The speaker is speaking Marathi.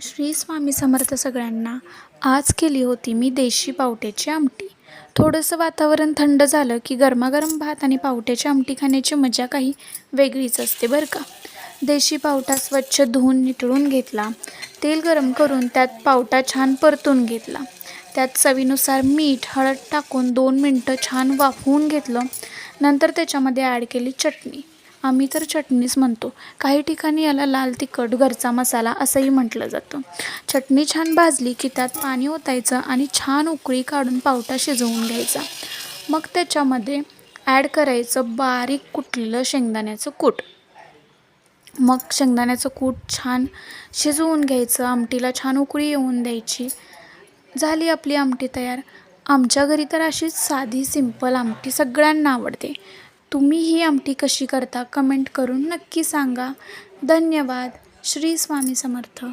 श्री स्वामी समर्थ सगळ्यांना. आज केली होती मी देशी पावट्याची आमटी. थोडंसं वातावरण थंड झालं की गरमागरम भात आणि पावट्याची आमटी खाण्याची मजा काही वेगळीच असते बरं का. देशी पावटा स्वच्छ धुवून नितळून घेतला. तेल गरम करून त्यात पावटा छान परतून घेतला. त्यात चवीनुसार मीठ, हळद टाकून 2 मिनटं छान वाफवून घेतलं. नंतर त्याच्यामध्ये ॲड केली चटणी. आम्ही तर चटणीच म्हणतो. काही ठिकाणी याला लाल तिखट, घरचा मसाला असंही म्हटलं जातं. चटणी छान भाजली की त्यात पाणी ओतायचं आणि छान उकळी काढून पावटा शिजवून घ्यायचा. मग त्याच्यामध्ये ॲड करायचं बारीक कुटलेलं शेंगदाण्याचं कूट. मग शेंगदाण्याचं कूट छान शिजवून घ्यायचं. आमटीला छान उकळी येऊन द्यायची. झाली आपली आमटी तयार. आमच्या घरी तर अशीच साधी सिंपल आमटी सगळ्यांना आवडते. तुम्ही ही आमटी कशी करता कमेंट करून नक्की सांगा. धन्यवाद. श्री स्वामी समर्थ.